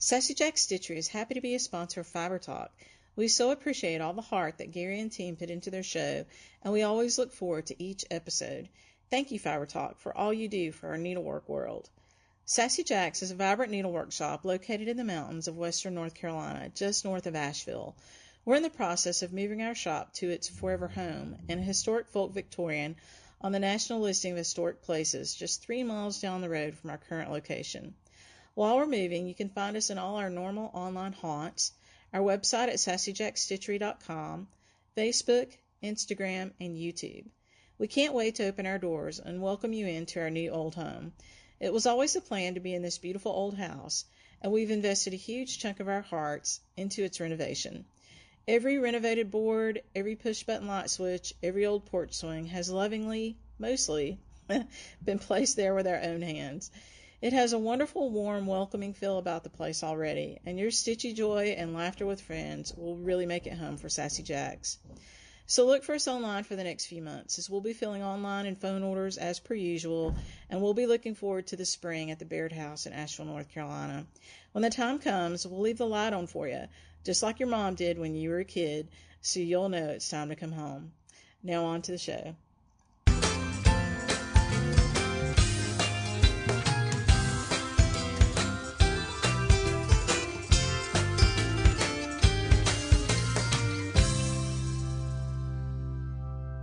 Sassy Jack Stitchery is happy to be a sponsor of Fiber Talk. We so appreciate all the heart that Gary and team put into their show, and we always look forward to each episode. Thank you, Fiber Talk, for all you do for our needlework world. Sassy Jack's is a vibrant needlework shop located in the mountains of western North Carolina, just north of Asheville. We're in the process of moving our shop to its forever home in a historic folk Victorian on the National Listing of Historic Places, just 3 miles down the road from our current location. While we're moving, you can find us in all our normal online haunts, our website at sassyjackstitchery.com, Facebook, Instagram, and YouTube. We can't wait to open our doors and welcome you into our new old home. It was always the plan to be in this beautiful old house, and we've invested a huge chunk of our hearts into its renovation. Every renovated board, every push-button light switch, every old porch swing has lovingly, mostly, been placed there with our own hands. It has a wonderful, warm, welcoming feel about the place already, and your stitchy joy and laughter with friends will really make it home for Sassy Jacks. So look for us online for the next few months, as we'll be filling online and phone orders as per usual, and we'll be looking forward to the spring at the Baird House in Asheville, North Carolina. When the time comes, we'll leave the light on for you, just like your mom did when you were a kid, so you'll know it's time to come home. Now on to the show.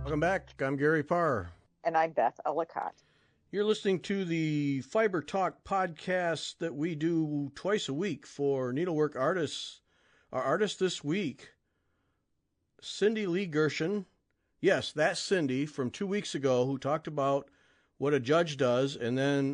Welcome back. I'm Gary Parr. And I'm Beth Ellicott. You're listening to the Fiber Talk podcast that we do twice a week for needlework artists. Our artist this week, Cindy Lee Gershin. Yes, that's Cindy from 2 weeks ago, who talked about what a judge does, and then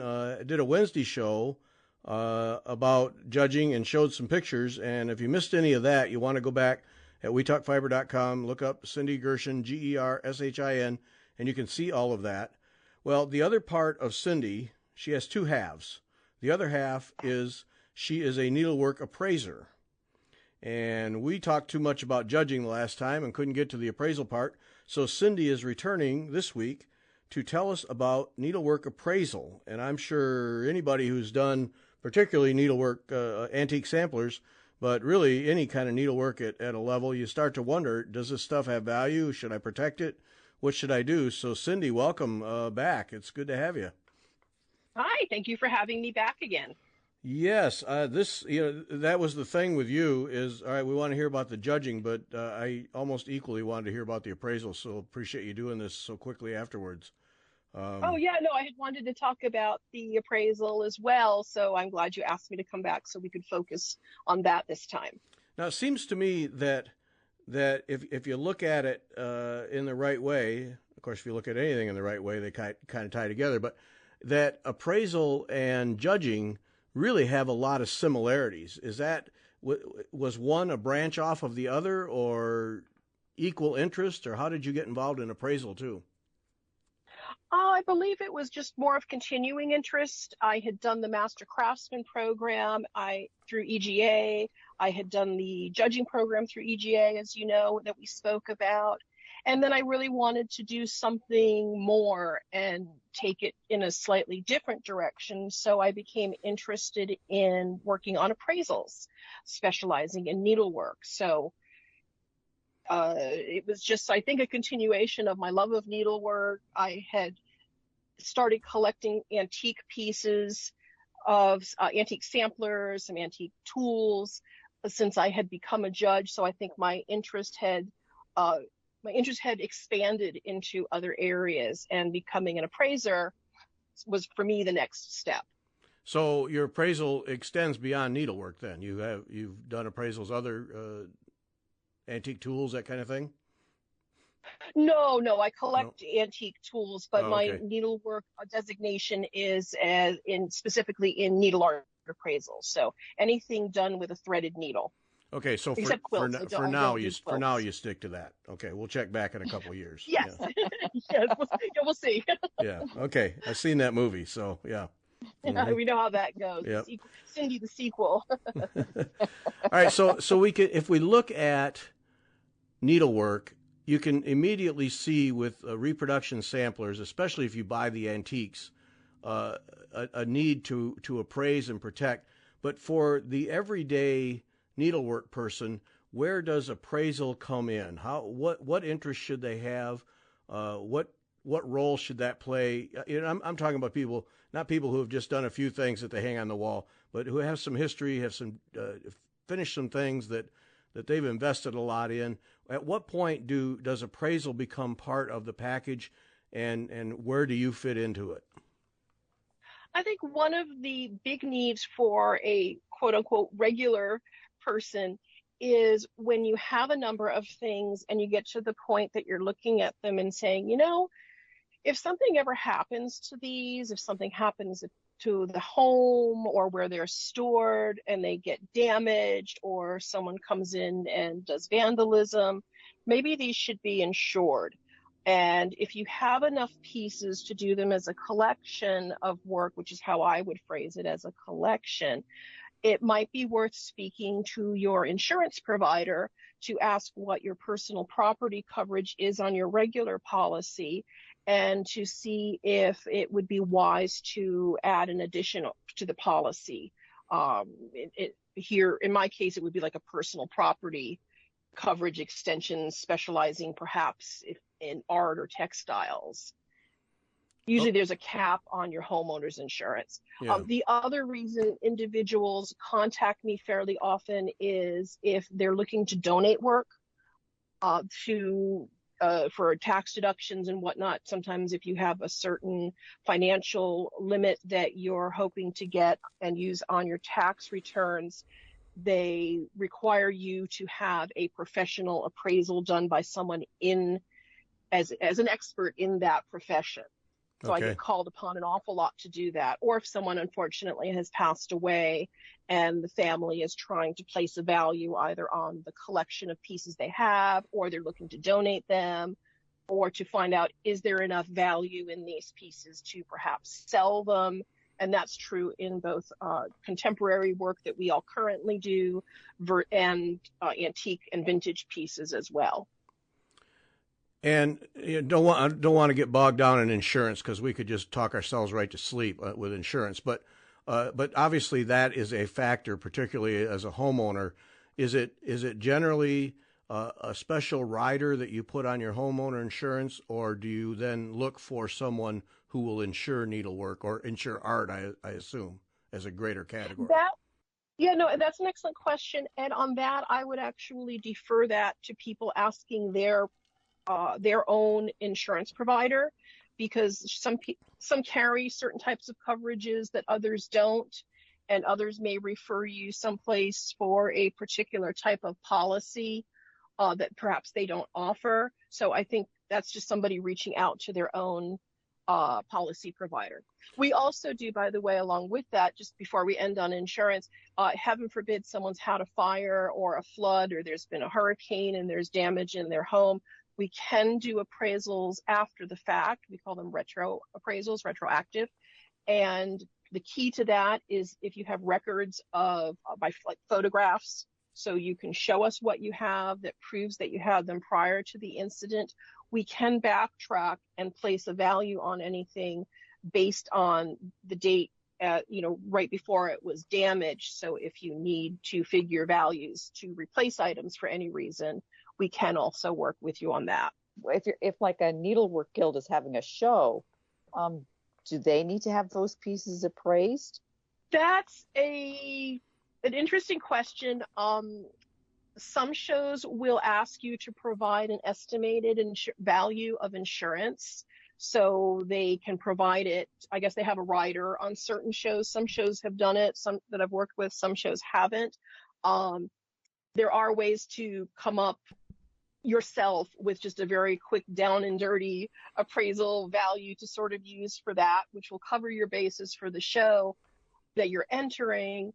did a Wednesday show about judging and showed some pictures. And if you missed any of that, you want to go back at wetalkfiber.com, look up Cindy Gershin, Gershin, and you can see all of that. Well, the other part of Cindy, she has two halves. The other half is she is a needlework appraiser. And we talked too much about judging the last time and couldn't get to the appraisal part. So Cindy is returning this week to tell us about needlework appraisal. And I'm sure anybody who's done particularly needlework antique samplers, but really any kind of needlework at a level, you start to wonder, does this stuff have value? Should I protect it? What should I do? So Cindy, welcome back. It's good to have you. Hi, thank you for having me back again. Yes, that was the thing with you is, all right, we want to hear about the judging, but I almost equally wanted to hear about the appraisal, so appreciate you doing this so quickly afterwards. I had wanted to talk about the appraisal as well, so I'm glad you asked me to come back so we could focus on that this time. Now, it seems to me that if you look at it in the right way, of course, if you look at anything in the right way, they kind of tie together, but that appraisal and judging really have a lot of similarities. Was one a branch off of the other, or equal interest, or how did you get involved in appraisal too? I believe it was just more of continuing interest. I had done the Master Craftsman program through EGA. I had done the judging program through EGA, as you know, that we spoke about. And then I really wanted to do something more and take it in a slightly different direction. So I became interested in working on appraisals, specializing in needlework. So it was just, I think, a continuation of my love of needlework. I had started collecting antique pieces of antique samplers, some antique tools since I had become a judge. So I think my interest had expanded into other areas, and becoming an appraiser was for me the next step. So your appraisal extends beyond needlework then. You've done appraisals, other antique tools, that kind of thing? No, I collect antique tools, but okay. My needlework designation is specifically in needle art appraisal. So anything done with a threaded needle. Okay, so for now you stick to that. Okay, we'll check back in a couple of years. Yes, yeah. Yes, we'll see. Yeah, okay, I've seen that movie, so yeah. Mm-hmm. We know how that goes. Yep. Cindy, the sequel. All right, so we could, if we look at needlework, you can immediately see with reproduction samplers, especially if you buy the antiques, a need to appraise and protect. But for the everyday needlework person, where does appraisal come in? What interest should they have? What role should that play? I'm talking about people, not people who have just done a few things that they hang on the wall, but who have some history, have some finished some things that they've invested a lot in. At what point does appraisal become part of the package, and where do you fit into it? I think one of the big needs for a quote unquote regular person is when you have a number of things and you get to the point that you're looking at them and saying, if something ever happens to these, if something happens to the home or where they're stored and they get damaged, or someone comes in and does vandalism, maybe these should be insured. And if you have enough pieces to do them as a collection of work, which is how I would phrase it, as a collection, it might be worth speaking to your insurance provider to ask what your personal property coverage is on your regular policy, and to see if it would be wise to add an additional to the policy. Here, in my case, it would be like a personal property coverage extension, specializing perhaps in art or textiles. Usually there's a cap on your homeowner's insurance. Yeah. The other reason individuals contact me fairly often is if they're looking to donate work for tax deductions and whatnot. Sometimes if you have a certain financial limit that you're hoping to get and use on your tax returns, they require you to have a professional appraisal done by someone as an expert in that profession. So Okay. I get called upon an awful lot to do that. Or if someone unfortunately has passed away and the family is trying to place a value either on the collection of pieces they have, or they're looking to donate them, or to find out, is there enough value in these pieces to perhaps sell them? And that's true in both contemporary work that we all currently do and antique and vintage pieces as well. And don't want to get bogged down in insurance, because we could just talk ourselves right to sleep with insurance. But obviously that is a factor, particularly as a homeowner. Is it generally a special rider that you put on your homeowner insurance, or do you then look for someone who will insure needlework or insure art? I assume as a greater category. That's an excellent question. And on that, I would actually defer that to people asking their own insurance provider, because some carry certain types of coverages that others don't, and others may refer you someplace for a particular type of policy that perhaps they don't offer. So I think that's just somebody reaching out to their own policy provider. We also do, by the way, along with that, just before we end on insurance, heaven forbid someone's had a fire or a flood, or there's been a hurricane and there's damage in their home. We can do appraisals after the fact. We call them retro appraisals, retroactive. And the key to that is if you have records of by photographs, so you can show us what you have that proves that you had them prior to the incident, we can backtrack and place a value on anything based on the date, right before it was damaged. So if you need to figure values to replace items for any reason, we can also work with you on that. If like a needlework guild is having a show, do they need to have those pieces appraised? That's an interesting question. Some shows will ask you to provide an estimated value of insurance, so they can provide it. I guess they have a rider on certain shows. Some shows have done it, some that I've worked with, some shows haven't. There are ways to come up yourself with just a very quick down and dirty appraisal value to sort of use for that, which will cover your basis for the show that you're entering.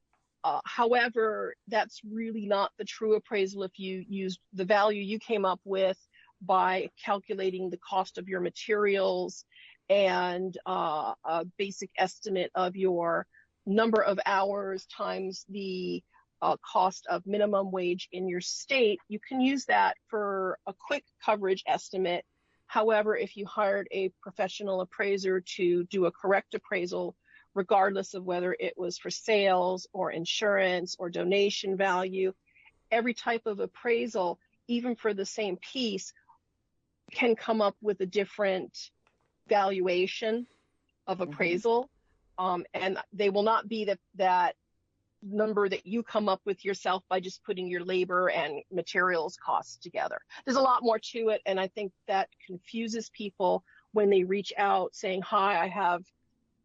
However, that's really not the true appraisal if you use the value you came up with by calculating the cost of your materials and a basic estimate of your number of hours times the cost of minimum wage in your state. You can use that for a quick coverage estimate. However, if you hired a professional appraiser to do a correct appraisal regardless of whether it was for sales or insurance or donation value. Every type of appraisal, even for the same piece, can come up with a different valuation of appraisal. And they will not be that number that you come up with yourself by just putting your labor and materials costs together. There's a lot more to it, and I think that confuses people when they reach out saying, hi, I have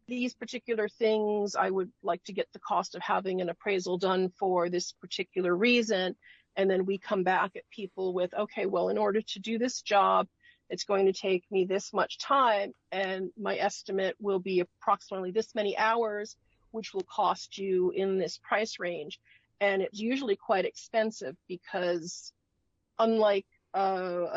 these particular things. I would like to get the cost of having an appraisal done for this particular reason. And then we come back at people with, okay, well, in order to do this job, it's going to take me this much time, and my estimate will be approximately this many hours, which will cost you in this price range. And it's usually quite expensive because unlike,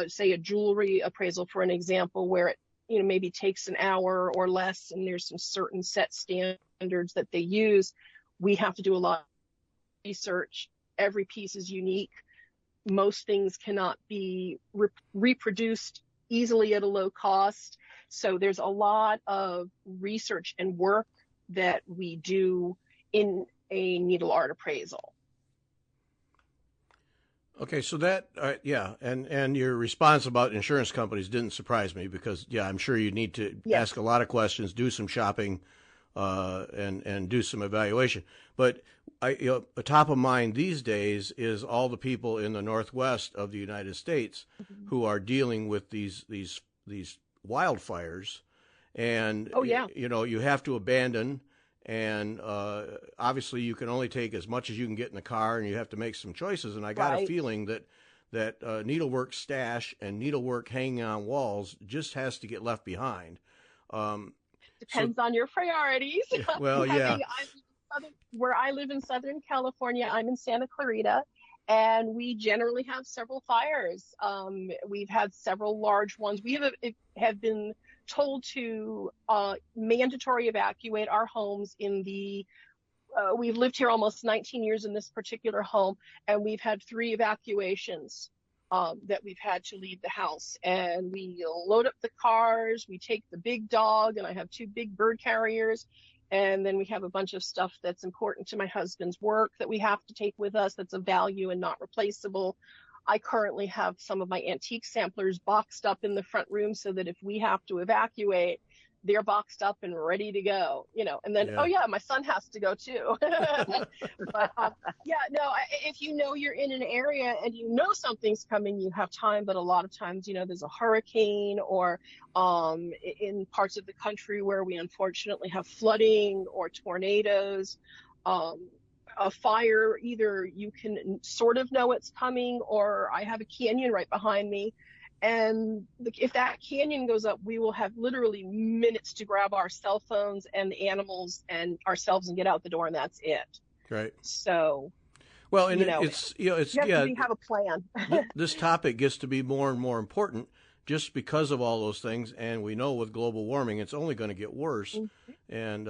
say, a jewelry appraisal, for an example, where it maybe takes an hour or less, and there's some certain set standards that they use, we have to do a lot of research. Every piece is unique. Most things cannot be reproduced easily at a low cost. So there's a lot of research and work that we do in a needle art appraisal. Okay, so that, and your response about insurance companies didn't surprise me because, I'm sure you need to ask a lot of questions, do some shopping, and do some evaluation. But top of mind these days is all the people in the Northwest of the United States who are dealing with these wildfires, and you have to abandon. And obviously, you can only take as much as you can get in the car, and you have to make some choices. And I got a feeling that needlework stash and needlework hanging on walls just has to get left behind. Depends on your priorities. Well, Where I live in Southern California, I'm in Santa Clarita, and we generally have several fires. We've had several large ones. We have been told to mandatory evacuate our homes in we've lived here almost 19 years in this particular home, and we've had 3 evacuations that we've had to leave the house. And we load up the cars, we take the big dog, and I have 2 big bird carriers, and then we have a bunch of stuff that's important to my husband's work that we have to take with us that's of value and not replaceable. I currently have some of my antique samplers boxed up in the front room so that if we have to evacuate, they're boxed up and ready to go, and then, my son has to go too. But if you're in an area and something's coming, you have time. But a lot of times, there's a hurricane or in parts of the country where we unfortunately have flooding or tornadoes, a fire, either you can sort of know it's coming, or I have a canyon right behind me. And if that canyon goes up, we will have literally minutes to grab our cell phones and the animals and ourselves and get out the door, and that's it. Right. So, well, and you have a plan. This topic gets to be more and more important just because of all those things, and we know with global warming, it's only going to get worse. And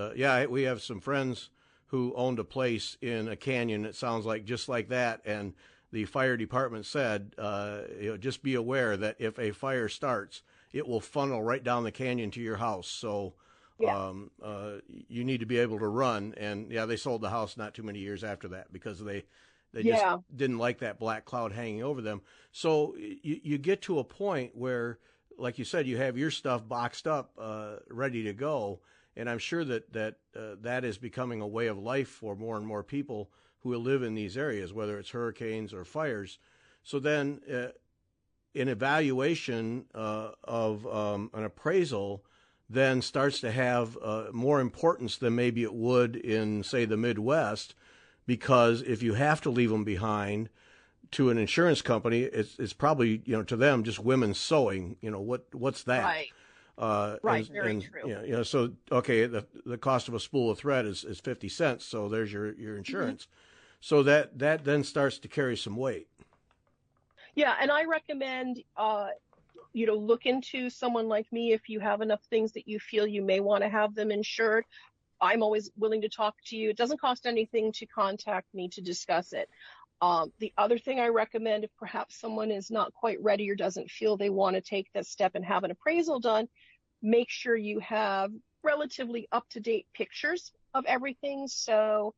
we have some friends who owned a place in a canyon that sounds like just like that, and the fire department said, just be aware that if a fire starts, it will funnel right down the canyon to your house. So you need to be able to run. And they sold the house not too many years after that because they just didn't like that black cloud hanging over them. So you get to a point where, like you said, you have your stuff boxed up, ready to go. And I'm sure that is becoming a way of life for more and more people who will live in these areas, whether it's hurricanes or fires. So then an evaluation of an appraisal then starts to have more importance than maybe it would in, say, the Midwest, because if you have to leave them behind, to an insurance company, it's probably, to them, just women's sewing. What's that? Right. Very true. So, okay, the cost of a spool of thread is 50 cents. So there's your insurance. So that then starts to carry some weight. Yeah. And I recommend, look into someone like me if you have enough things that you feel you may want to have them insured. I'm always willing to talk to you. It doesn't cost anything to contact me to discuss it. The other thing I recommend, if perhaps someone is not quite ready or doesn't feel they want to take that step and have an appraisal done, make sure you have relatively up-to-date pictures of everything. So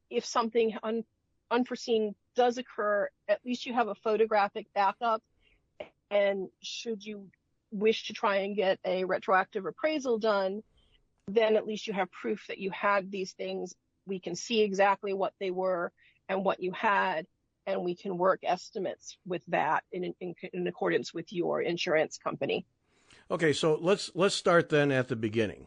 if something unforeseen does occur, at least you have a photographic backup. And should you wish to try and get a retroactive appraisal done, then at least you have proof that you had these things. We can see exactly what they were and what you had, and we can work estimates with that in accordance with your insurance company. Okay, so let's start then at the beginning.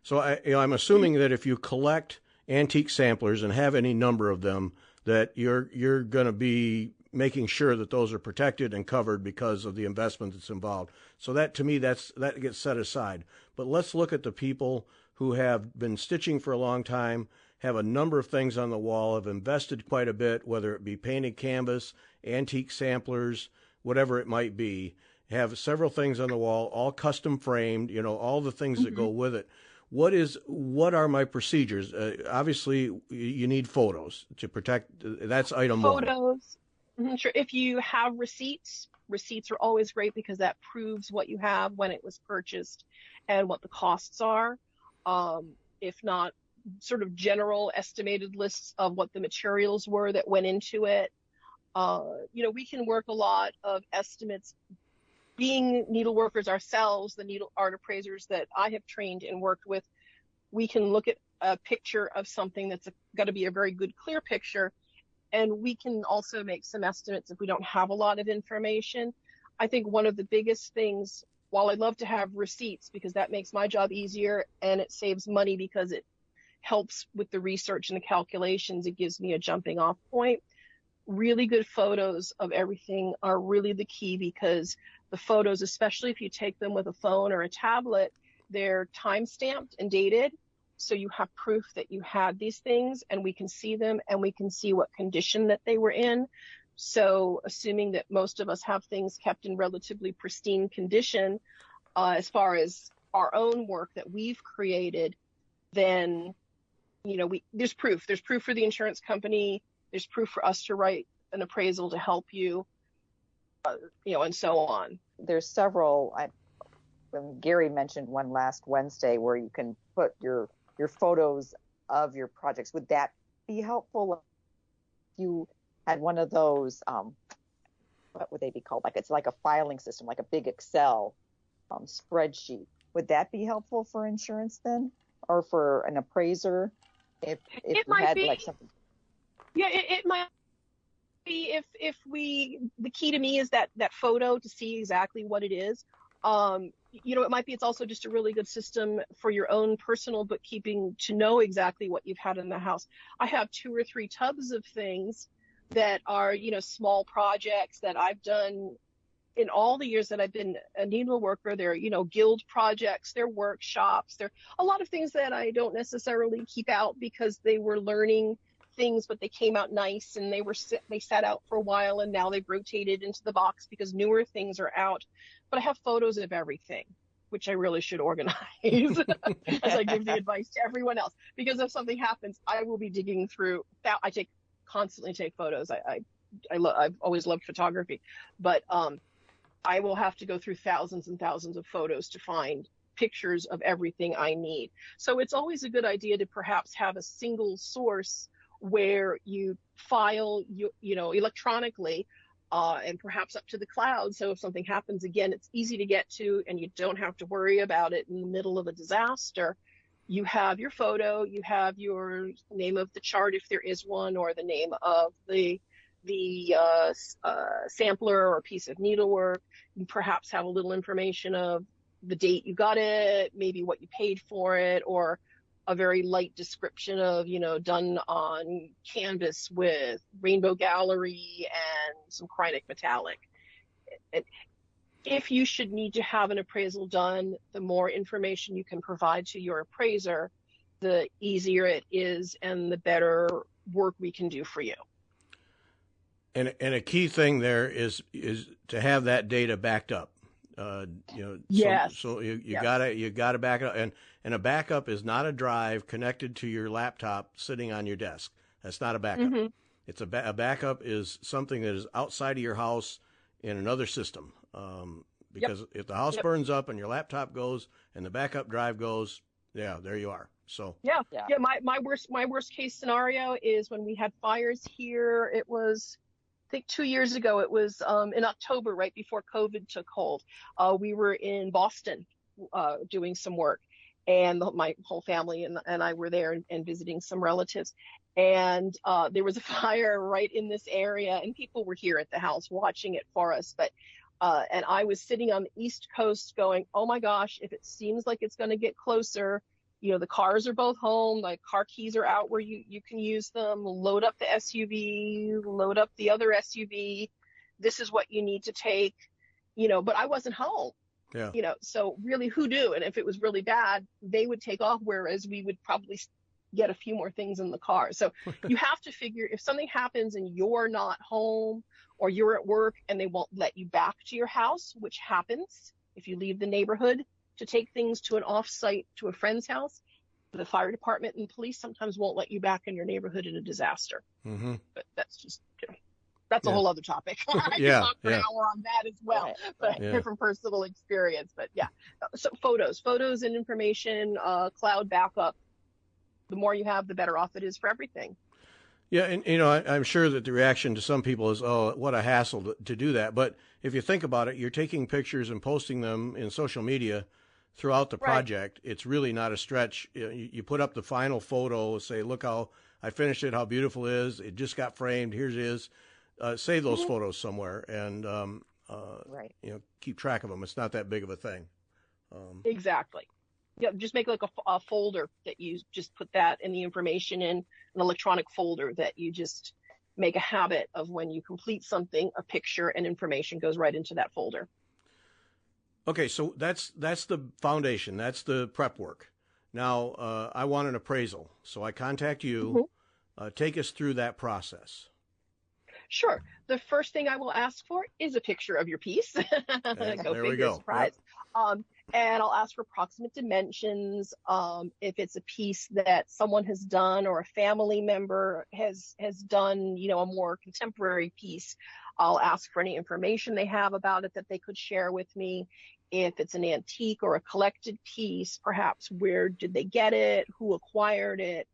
So I'm assuming that if you collect antique samplers and have any number of them, that you're going to be making sure that those are protected and covered because of the investment that's involved. So that, to me, that gets set aside. But let's look at the people who have been stitching for a long time, have a number of things on the wall, have invested quite a bit, whether it be painted canvas, antique samplers, whatever it might be, have several things on the wall, all custom framed, all the things that go with it. What are my procedures? Obviously, you need photos to protect. That's item one. Photos. Sure. If you have receipts are always great because that proves what you have when it was purchased and what the costs are. If not, sort of general estimated lists of what the materials were that went into it. We can work a lot of estimates. Being needleworkers ourselves, the needle art appraisers that I have trained and worked with, we can look at a picture of something that's got to be a very good, clear picture. And we can also make some estimates if we don't have a lot of information. I think one of the biggest things, while I love to have receipts because that makes my job easier and it saves money because it helps with the research and the calculations, it gives me a jumping off point. Really good photos of everything are really the key because the photos, especially if you take them with a phone or a tablet, they're time stamped and dated. So you have proof that you had these things and we can see them and we can see what condition that they were in. So assuming that most of us have things kept in relatively pristine condition, as far as our own work that we've created, then, there's proof. There's proof for the insurance company. There's proof for us to write an appraisal to help you, and so on. There's several. Gary mentioned one last Wednesday where you can put your photos of your projects. Would that be helpful if you had one of those, what would they be called? It's like a filing system, like a big Excel spreadsheet. Would that be helpful for insurance then? Or for an appraiser? If it you might had be. like something. Yeah, it might be the key to me is that photo to see exactly what it is. It might be it's also just a really good system for your own personal bookkeeping to know exactly what you've had in the house. I have 2 or 3 tubs of things that are, small projects that I've done in all the years that I've been a needleworker. They're, guild projects, they're workshops, they're a lot of things that I don't necessarily keep out because they were learning things, but they came out nice and they sat out for a while and now they've rotated into the box because newer things are out. But I have photos of everything, which I really should organize as I give the advice to everyone else. Because if something happens, I will be digging through that. I constantly take photos. I've always loved photography, but I will have to go through thousands and thousands of photos to find pictures of everything I need. So it's always a good idea to perhaps have a single source where you file, electronically, and perhaps up to the cloud. So if something happens again, it's easy to get to and you don't have to worry about it in the middle of a disaster. You have your photo, you have your name of the chart if there is one, or the name of the sampler or piece of needlework. You perhaps have a little information of the date you got it, maybe what you paid for it, or a very light description of, done on canvas with rainbow gallery and some Krynic metallic. If you should need to have an appraisal done, the more information you can provide to your appraiser, the easier it is and the better work we can do for you. And a key thing there is to have that data backed up. Yes. So you yes. gotta back it up, and a backup is not a drive connected to your laptop sitting on your desk. That's not a backup. Mm-hmm. It's a backup is something that is outside of your house in another system. Because if the house burns up and your laptop goes and the backup drive goes, Yeah, there you are. So Yeah. Yeah. Yeah. My worst case scenario is when we had fires here. It was, I think 2 years ago, it was in October, right before COVID took hold. We were in Boston doing some work, and my whole family and I were there and visiting some relatives. And there was a fire right in this area, and people were here at the house watching it for us. But and I was sitting on the East Coast going, oh my gosh, if it seems like it's going to get closer, the cars are both home, like car keys are out where you can use them, load up the SUV, load up the other SUV. This is what you need to take, but I wasn't home, yeah, so really who knew? And if it was really bad, they would take off, whereas we would probably get a few more things in the car. So you have to figure if something happens and you're not home or you're at work and they won't let you back to your house, which happens if you leave the neighborhood to take things to an off-site to a friend's house, the fire department and police sometimes won't let you back in your neighborhood in a disaster. mm-hmm. But that's just, that's a whole other topic. I Yeah, can talk for an hour on that as well, but from personal experience. But yeah, so photos and information, cloud backup. The more you have, the better off it is for everything. Yeah, and I'm sure that the reaction to some people is, "Oh, what a hassle to do that." But if you think about it, you're taking pictures and posting them in social media throughout the project. Right. It's really not a stretch. You put up the final photo, say, "Look how I finished it, how beautiful it is. It just got framed. Here's it is." Save those photos somewhere and keep track of them. It's not that big of a thing. Exactly. Yeah, just make like a folder that you just put that in the information in, an electronic folder that you just make a habit of. When you complete something, a picture and information goes right into that folder. Okay, so that's the foundation. That's the prep work. Now, I want an appraisal, so I contact you. Take us through that process. Sure. The first thing I will ask for is a picture of your piece. There we go. Surprise. Yep. And I'll ask for approximate dimensions. If it's a piece that someone has done or a family member has done, a more contemporary piece, I'll ask for any information they have about it that they could share with me. If it's an antique or a collected piece, perhaps where did they get it? Who acquired it?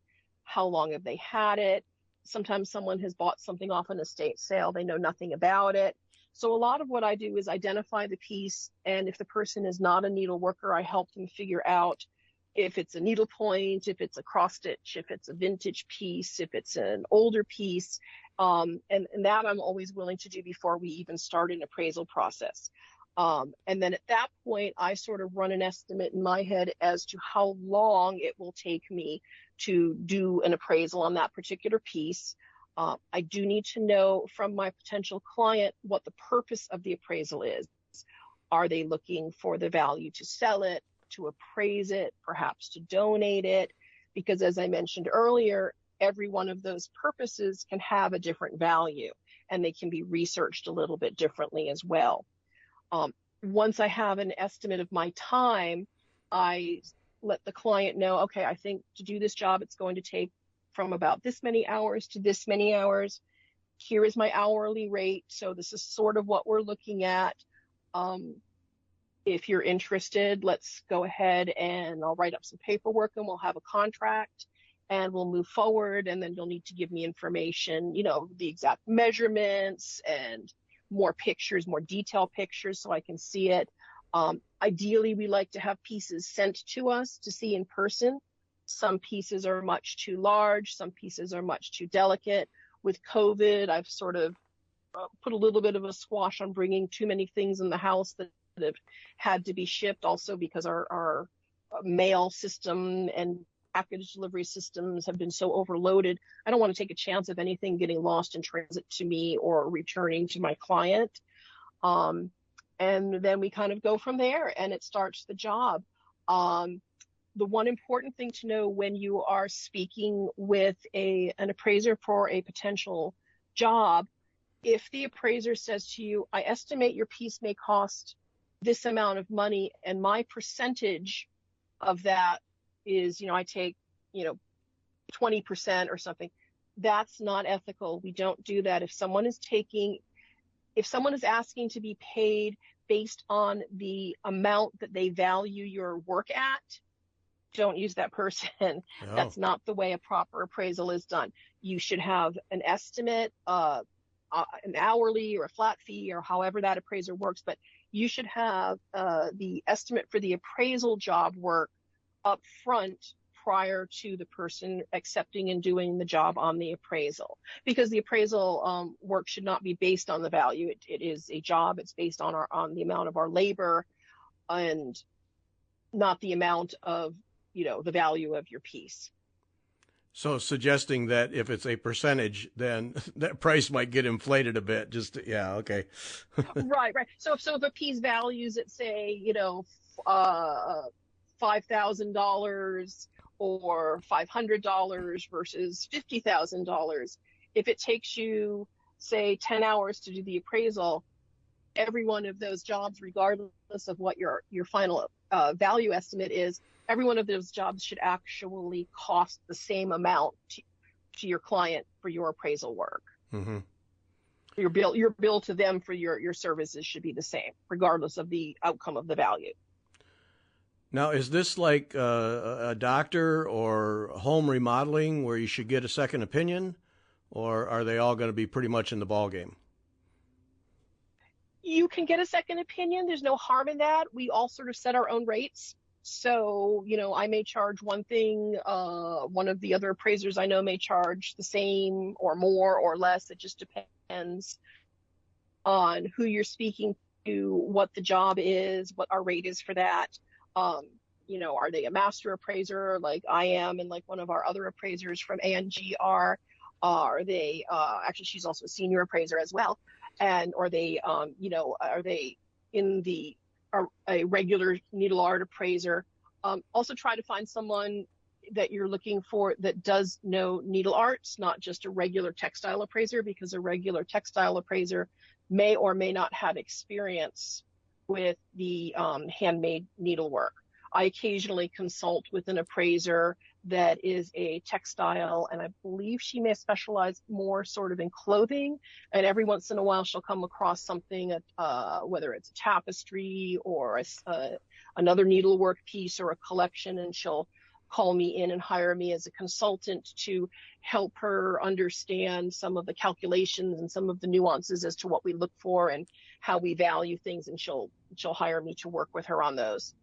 How long have they had it? Sometimes someone has bought something off an estate sale. They know nothing about it. So a lot of what I do is identify the piece, and if the person is not a needle worker, I help them figure out if it's a needle point, if it's a cross stitch, if it's a vintage piece, if it's an older piece, and that I'm always willing to do before we even start an appraisal process. And then at that point, I sort of run an estimate in my head as to how long it will take me to do an appraisal on that particular piece. I do need to know from my potential client what the purpose of the appraisal is. Are they looking for the value to sell it, to appraise it, perhaps to donate it? Because as I mentioned earlier, every one of those purposes can have a different value, and they can be researched a little bit differently as well. Once I have an estimate of my time, I let the client know, okay, I think to do this job, it's going to take from about this many hours to this many hours. Here is my hourly rate. So this is sort of what we're looking at. If you're interested, let's go ahead and I'll write up some paperwork and we'll have a contract and we'll move forward. And then you'll need to give me information, the exact measurements and more pictures, more detailed pictures so I can see it. Ideally, we like to have pieces sent to us to see in person. Some pieces are much too large. Some pieces are much too delicate. With COVID, I've sort of put a little bit of a squash on bringing too many things in the house that have had to be shipped, also because our mail system and package delivery systems have been so overloaded. I don't want to take a chance of anything getting lost in transit to me or returning to my client. And then we kind of go from there and it starts the job. The one important thing to know when you are speaking with an appraiser for a potential job, if the appraiser says to you, I estimate your piece may cost this amount of money and my percentage of that is, I take, 20% or something, that's not ethical. We don't do that. If someone is asking to be paid based on the amount that they value your work at, don't use that person. Oh. That's not the way a proper appraisal is done. You should have an estimate, an hourly or a flat fee or however that appraiser works, but you should have the estimate for the appraisal job work up front prior to the person accepting and doing the job on the appraisal, because the appraisal work should not be based on the value. It is a job. It's based on the amount of our labor and not the amount of, the value of your piece. So suggesting that if it's a percentage, then that price might get inflated a bit. Okay. Right. So if a piece values at, say, $5,000 or $500 versus $50,000, if it takes you, say, 10 hours to do the appraisal, every one of those jobs, regardless of what your final value estimate is, every one of those jobs should actually cost the same amount to your client for your appraisal work. Mm-hmm. Your bill to them for your services should be the same, regardless of the outcome of the value. Now, is this like a doctor or home remodeling where you should get a second opinion, or are they all going to be pretty much in the ballgame? You can get a second opinion. There's no harm in that. We all sort of set our own rates. So, I may charge one thing. One of the other appraisers I know may charge the same or more or less. It just depends on who you're speaking to, what the job is, what our rate is for that. Are they a master appraiser like I am and like one of our other appraisers from ANG are? Are they, actually, she's also a senior appraiser as well. And are they, are they in a regular needle art appraiser? Also try to find someone that you're looking for that does know needle arts, not just a regular textile appraiser, because a regular textile appraiser may or may not have experience with the handmade needlework. I occasionally consult with an appraiser that is a textile, and I believe she may specialize more sort of in clothing. And every once in a while, she'll come across something, whether it's a tapestry or another needlework piece or a collection, and she'll call me in and hire me as a consultant to help her understand some of the calculations and some of the nuances as to what we look for and how we value things, and she'll hire me to work with her on those.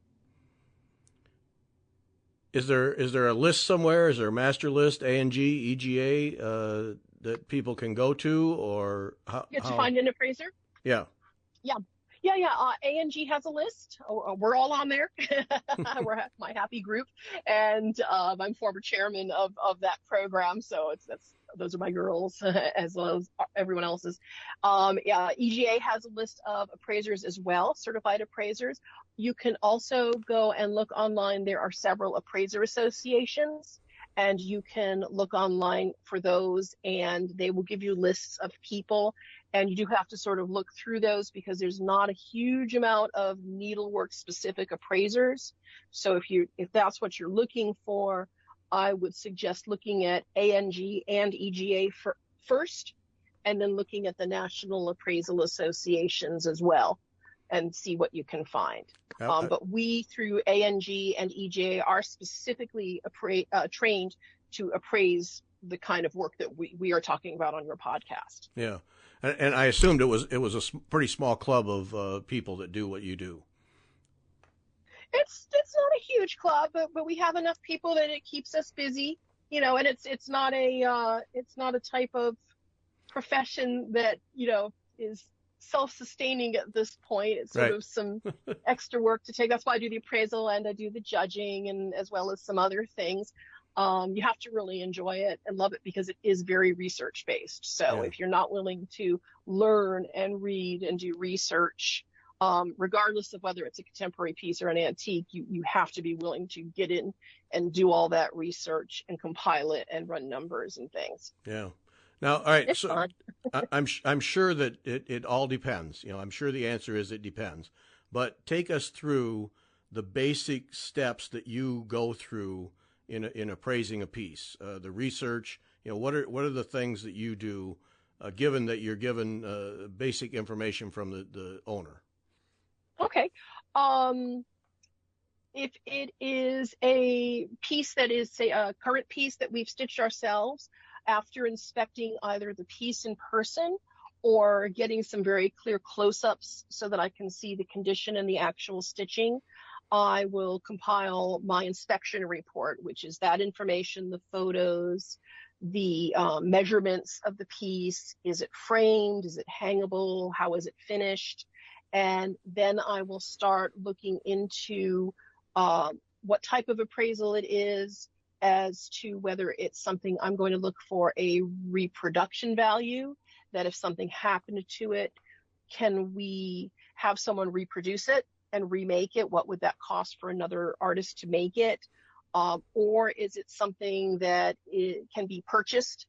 Is there a list somewhere? Is there a master list, ANG, EGA, that people can go to, or how? To find an appraiser? Yeah. ANG has a list. We're all on there. We're my happy group, and I'm former chairman of that program. So those are my girls as well as everyone else's. EGA has a list of appraisers as well, certified appraisers. You can also go and look online. There are several appraiser associations, and you can look online for those, and they will give you lists of people. And you do have to sort of look through those because there's not a huge amount of needlework specific appraisers. So if that's what you're looking for, I would suggest looking at ANG and EGA first, and then looking at the National Appraisal Associations as well, and see what you can find. But we, through ANG and EGA, are specifically trained to appraise the kind of work that we are talking about on your podcast. Yeah. And I assumed it was a pretty small club of people that do what you do. It's not a huge club, but we have enough people that it keeps us busy, and it's not a type of profession that, is self-sustaining at this point. It's sort of some extra work to take. That's why I do the appraisal and I do the judging, and as well as some other things. You have to really enjoy it and love it because it is very research based. So if you're not willing to learn and read and do research, regardless of whether it's a contemporary piece or an antique, you have to be willing to get in and do all that research and compile it and run numbers and things. Yeah. Now, all right. It's so fun. I'm sure that it all depends. I'm sure the answer is it depends. But take us through the basic steps that you go through in appraising a piece, the research. What are the things that you do, given that you're given basic information from the owner? Okay. If it is a piece that is, say, a current piece that we've stitched ourselves, after inspecting either the piece in person or getting some very clear close-ups so that I can see the condition and the actual stitching, I will compile my inspection report, which is that information, the photos, the measurements of the piece. Is it framed? Is it hangable? How is it finished? And then I will start looking into what type of appraisal it is, as to whether it's something I'm going to look for a reproduction value, that if something happened to it, can we have someone reproduce it and remake it? What would that cost for another artist to make it? Or is it something that it can be purchased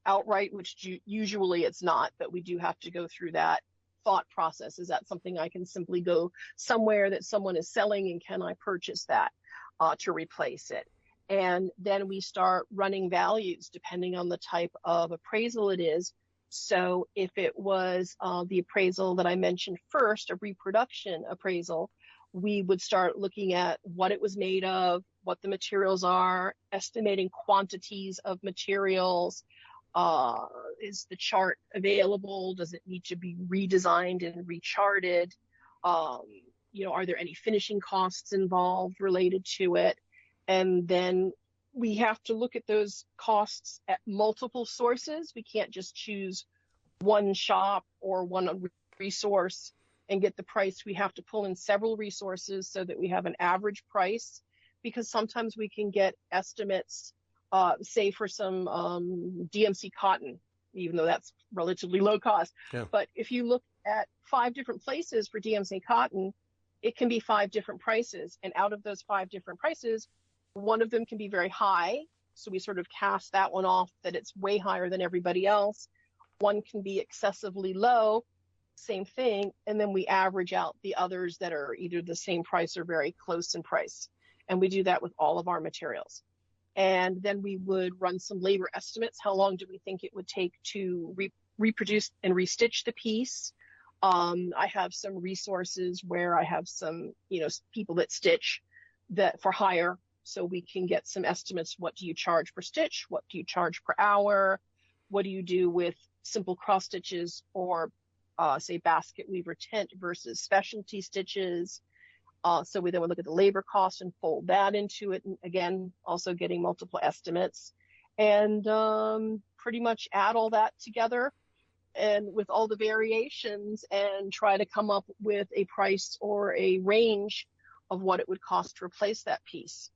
outright, which usually it's not, but we do have to go through that thought process. Is that something I can simply go somewhere that someone is selling, and can I purchase that to replace it? And then we start running values depending on the type of appraisal it is. So if it was the appraisal that I mentioned first, a reproduction appraisal, we would start looking at what it was made of, what the materials are, estimating quantities of materials. Is the chart available? Does it need to be redesigned and recharted? Are there any finishing costs involved related to it? And then we have to look at those costs at multiple sources. We can't just choose one shop or one resource and get the price. We have to pull in several resources so that we have an average price, because sometimes we can get estimates, say for some DMC cotton, even though that's relatively low cost. Yeah. But if you look at 5 different places for DMC cotton, it can be 5 different prices. And out of those 5 different prices, one of them can be very high. So we sort of cast that one off, that it's way higher than everybody else. One can be excessively low, same thing. And then we average out the others that are either the same price or very close in price. And we do that with all of our materials. And then we would run some labor estimates. How long do we think it would take to reproduce and restitch the piece? I have some resources where I have some, people that stitch that for hire, so we can get some estimates. What do you charge per stitch? What do you charge per hour? What do you do with simple cross stitches or, say, basket weaver tent versus specialty stitches? So we then would look at the labor cost and fold that into it. And again, also getting multiple estimates, and pretty much add all that together and with all the variations, and try to come up with a price or a range of what it would cost to replace that piece.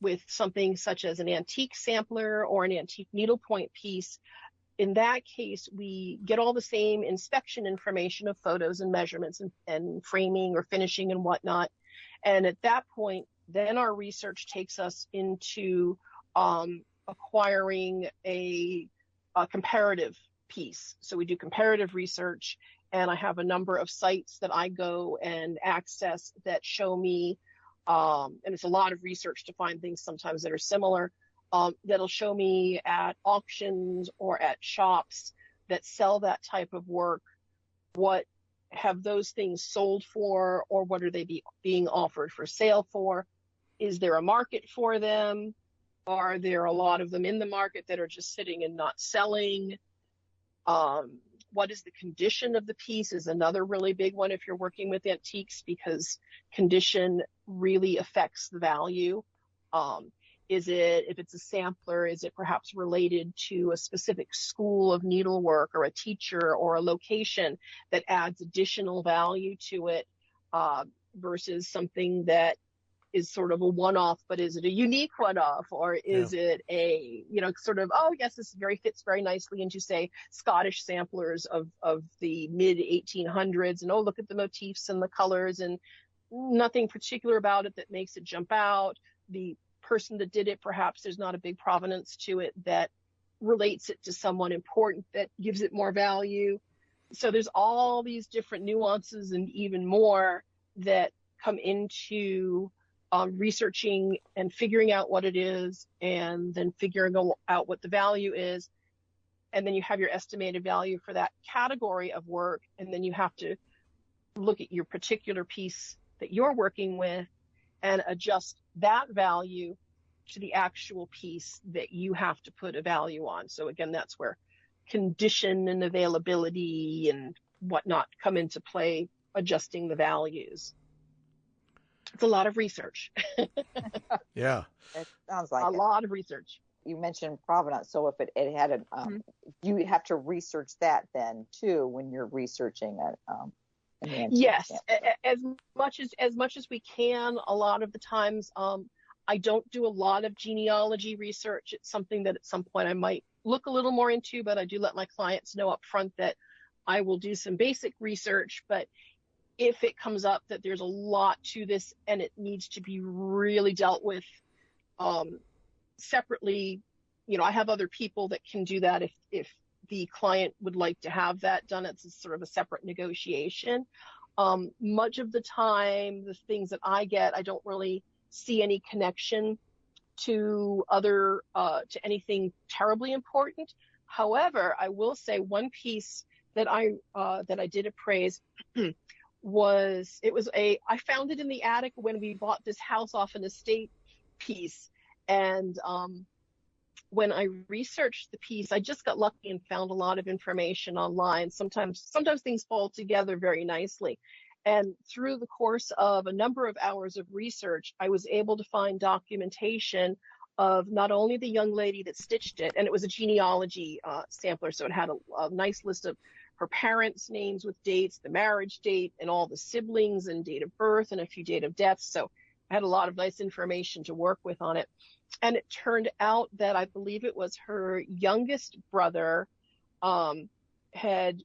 With something such as an antique sampler or an antique needlepoint piece, in that case, we get all the same inspection information of photos and measurements and framing or finishing and whatnot. And at that point, then our research takes us into acquiring a comparative piece. So we do comparative research, and I have a number of sites that I go and access that show me, and it's a lot of research to find things sometimes that are similar, that'll show me at auctions or at shops that sell that type of work, what have those things sold for, or what are they being offered for sale for? Is there a market for them? Are there a lot of them in the market that are just sitting and not selling? What is the condition of the piece is another really big one if you're working with antiques, because condition really affects the value. If it's a sampler, is it perhaps related to a specific school of needlework or a teacher or a location that adds additional value to it, versus something that is sort of a one-off, but is it a unique one-off, or is it a, sort of, oh yes, this fits very nicely into, say, Scottish samplers of the mid 1800s, and oh, look at the motifs and the colors, and nothing particular about it that makes it jump out. The person that did it, perhaps there's not a big provenance to it that relates it to someone important that gives it more value. So there's all these different nuances and even more that come into researching and figuring out what it is, and then figuring out what the value is. And then you have your estimated value for that category of work. And then you have to look at your particular piece that you're working with and adjust that value to the actual piece that you have to put a value on. So again, that's where condition and availability and whatnot come into play, adjusting the values. It's a lot of research. Yeah. It sounds like a lot of research. You mentioned provenance, so if it had an, you have to research that then too when you're researching it. Yes, as much as we can. A lot of the times, I don't do a lot of genealogy research. It's something that at some point I might look a little more into, but I do let my clients know up front that I will do some basic research. But if it comes up that there's a lot to this and it needs to be really dealt with separately, I have other people that can do that if the client would like to have that done. It's sort of a separate negotiation. Much of the time, the things that I get, I don't really see any connection to to anything terribly important. However, I will say one piece that I did appraise I found it in the attic when we bought this house off an estate piece. And when I researched the piece, I just got lucky and found a lot of information online. Sometimes things fall together very nicely. And through the course of a number of hours of research, I was able to find documentation of not only the young lady that stitched it, and it was a genealogy sampler, so it had a nice list of her parents' names with dates, the marriage date, and all the siblings and date of birth and a few date of death. So I had a lot of nice information to work with on it. And it turned out that I believe it was her youngest brother had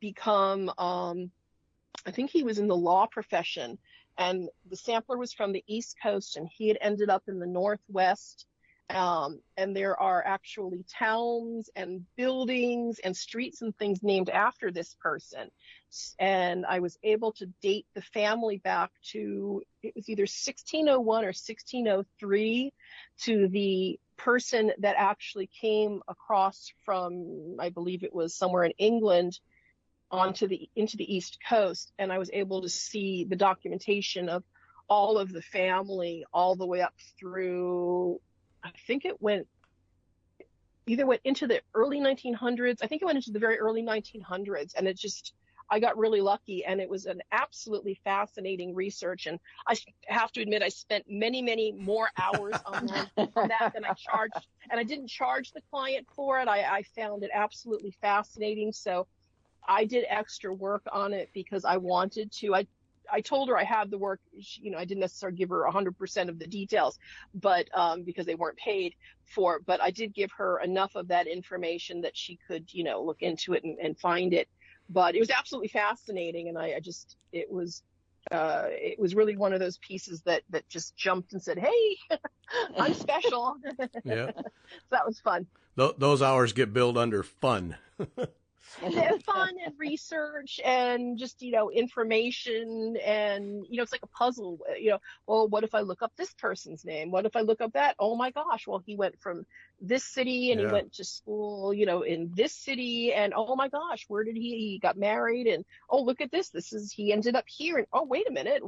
become, I think he was in the law profession, and the sampler was from the East Coast, and he had ended up in the Northwest. And there are actually towns and buildings and streets and things named after this person. And I was able to date the family back to, it was either 1601 or 1603, to the person that actually came across from, I believe it was somewhere in England, into the East Coast. And I was able to see the documentation of all of the family all the way up through, I think it went into the early 1900s. I think it went into the very early 1900s. And I got really lucky, and it was an absolutely fascinating research. And I have to admit, I spent many, many more hours on that than I charged. And I didn't charge the client for it. I found it absolutely fascinating. So I did extra work on it because I wanted to. I told her I had the work. I didn't necessarily give her 100% of the details, but because they weren't paid for. But I did give her enough of that information that she could, look into it and find it. But it was absolutely fascinating, and it was really one of those pieces that just jumped and said, "Hey, I'm special." Yeah, so that was fun. Those hours get billed under fun. Fun and research and just, information, and, it's like a puzzle, well, what if I look up this person's name? What if I look up that? Oh my gosh, well, he went from this city and he went to school, in this city, and oh my gosh, where did he got married? And oh, look at this. He ended up here. And oh, wait a minute.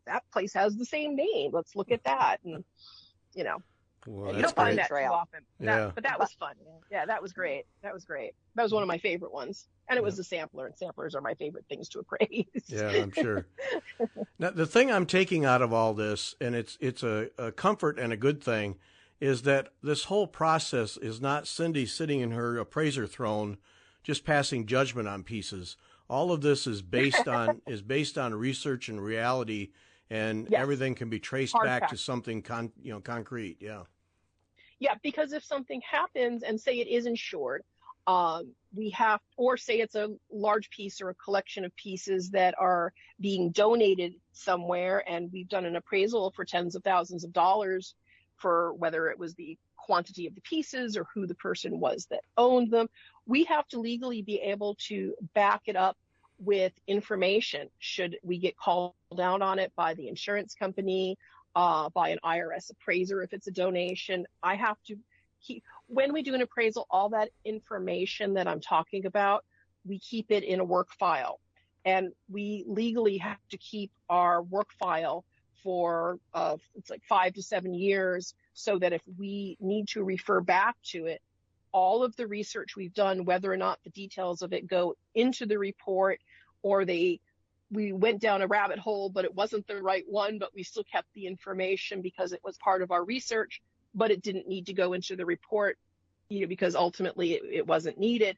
That place has the same name. Let's look at that. And, Well, you don't find that too often. Yeah. But that was fun. Yeah, that was great. That was one of my favorite ones. And it was a sampler, and samplers are my favorite things to appraise. Yeah, I'm sure. Now, the thing I'm taking out of all this, and it's a comfort and a good thing, is that this whole process is not Cindy sitting in her appraiser throne just passing judgment on pieces. All of this is based on research and reality, and everything can be traced back to something concrete. Yeah. Yeah, because if something happens and say it is insured, or say it's a large piece or a collection of pieces that are being donated somewhere, and we've done an appraisal for tens of thousands of dollars for whether it was the quantity of the pieces or who the person was that owned them, we have to legally be able to back it up with information. Should we get called out on it by the insurance company, by an IRS appraiser if it's a donation, I have to keep, when we do an appraisal, all that information that I'm talking about, we keep it in a work file. And we legally have to keep our work file for it's like 5 to 7 years, so that if we need to refer back to it, all of the research we've done, whether or not the details of it go into the report, or we went down a rabbit hole, but it wasn't the right one, but we still kept the information because it was part of our research, but it didn't need to go into the report, because ultimately it wasn't needed.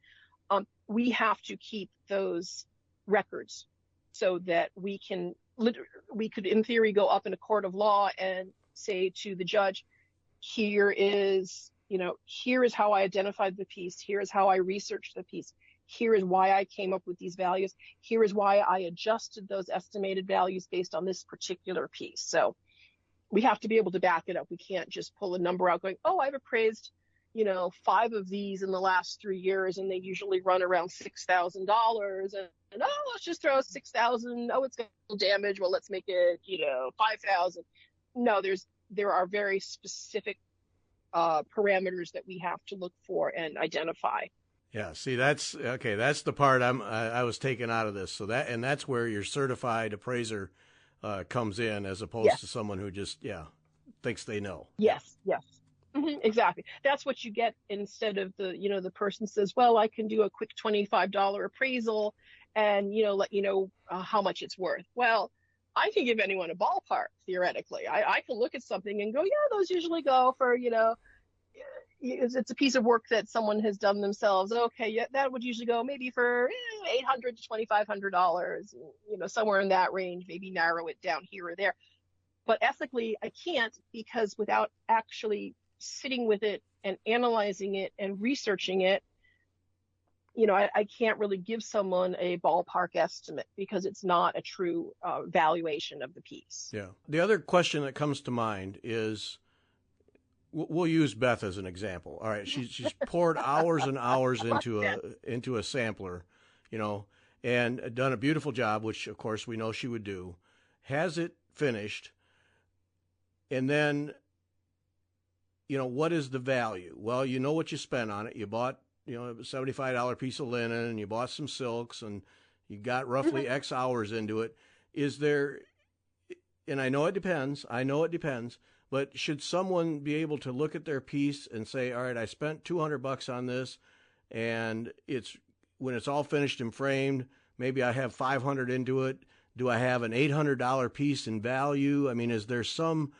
We have to keep those records so that we could in theory go up in a court of law and say to the judge, here is how I identified the piece, here is how I researched the piece, here is why I came up with these values, here is why I adjusted those estimated values based on this particular piece. So we have to be able to back it up. We can't just pull a number out going, oh, I've appraised 5 of these in the last 3 years, and they usually run around $6,000, and let's just throw 6,000. Oh, it's going to damage. Well, let's make it 5,000. No, there are very specific parameters that we have to look for and identify. Yeah, see, that's okay. That's the part I was taken out of this. So that's where your certified appraiser comes in, as opposed to someone who just thinks they know. Yes. Mm-hmm, exactly. That's what you get, instead of the person says, well, I can do a quick $25 appraisal and, let you know how much it's worth. Well, I can give anyone a ballpark, theoretically. I can look at something and go, those usually go for, it's a piece of work that someone has done themselves. Okay, that would usually go maybe for $800 to $2,500, somewhere in that range, maybe narrow it down here or there. But ethically, I can't, because without actually sitting with it and analyzing it and researching it, I can't really give someone a ballpark estimate, because it's not a true valuation of the piece. Yeah. The other question that comes to mind is, we'll use Beth as an example. All right, she's poured hours and hours into a sampler, and done a beautiful job, which of course we know she would do. Has it finished, and then what is the value? Well, you know what you spent on it. You bought, a $75 piece of linen, and you bought some silks, and you got roughly X hours into it. Is there, and I know it depends, but should someone be able to look at their piece and say, all right, I spent $200 on this, and when it's all finished and framed, maybe I have $500 into it. Do I have an $800 piece in value? I mean, is there some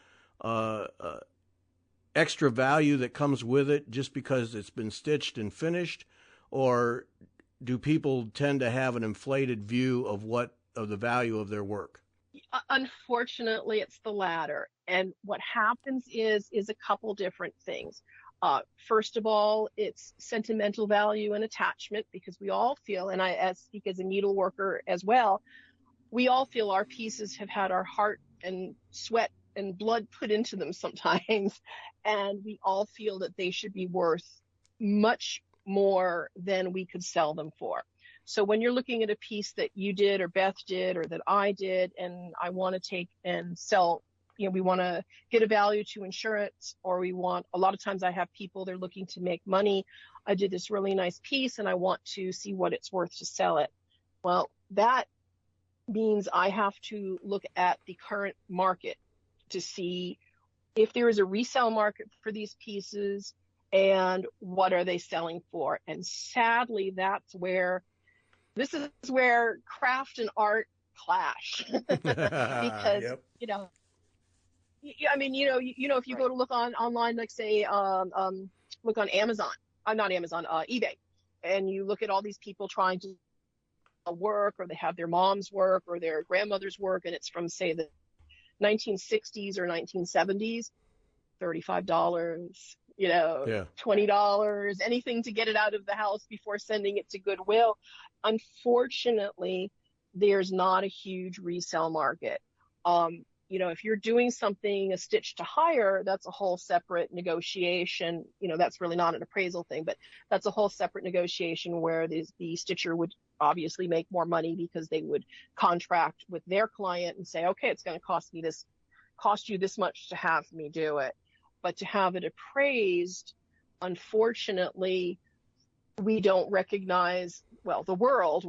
extra value that comes with it just because it's been stitched and finished, or do people tend to have an inflated view of the value of their work? Unfortunately, it's the latter. And what happens is a couple different things. First of all, it's sentimental value and attachment, because we all feel, and I speak as a needleworker as well, we all feel our pieces have had our heart and sweat and blood put into them sometimes, and we all feel that they should be worth much more than we could sell them for. So when you're looking at a piece that you did or Beth did or that I did, and I want to take and sell, we want to get a value to insurance, or a lot of times I have people, they're looking to make money. I did this really nice piece and I want to see what it's worth to sell it. Well, that means I have to look at the current market to see if there is a resale market for these pieces and what are they selling for. And sadly, this is where craft and art clash. Because, if you go to look online, like say, look on Amazon, not Amazon, eBay, and you look at all these people trying to work, or they have their mom's work or their grandmother's work, and it's from, say, the 1960s or 1970s, $35, $20, anything to get it out of the house before sending it to Goodwill. Unfortunately, there's not a huge resale market. If you're doing something, a stitch to hire, that's a whole separate negotiation. That's really not an appraisal thing, but that's a whole separate negotiation where the stitcher would obviously make more money, because they would contract with their client and say, okay, it's going to cost you this much to have me do it. But to have it appraised, unfortunately, we don't recognize, the world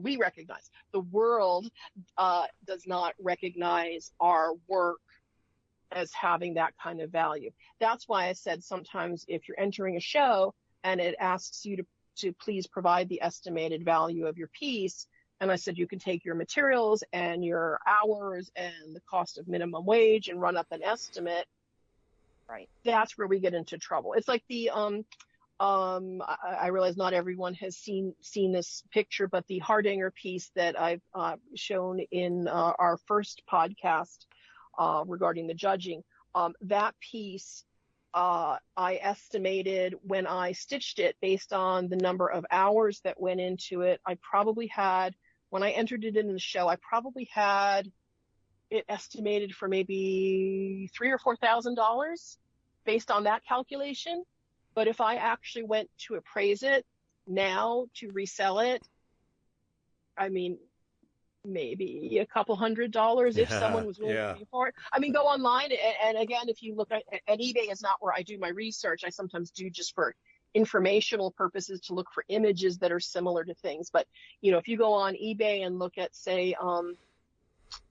does not recognize our work as having that kind of value. That's why I said sometimes if you're entering a show and it asks you to please provide the estimated value of your piece, and I said you can take your materials and your hours and the cost of minimum wage and run up an estimate, Right. that's where we get into trouble. It's like the I realize not everyone has seen this picture, but the Hardanger piece that I've shown in our first podcast regarding the judging, that piece I estimated when I stitched it based on the number of hours that went into it. I probably had, when I entered it in the show, I probably had it estimated for maybe $3,000 or $4,000 based on that calculation. But if I actually went to appraise it now to resell it, I mean, maybe a couple $100 if someone was willing to pay for it. I mean, go online. And again, if you look at eBay is not where I do my research. I sometimes do just for informational purposes to look for images that are similar to things. But, if you go on eBay and look at, say,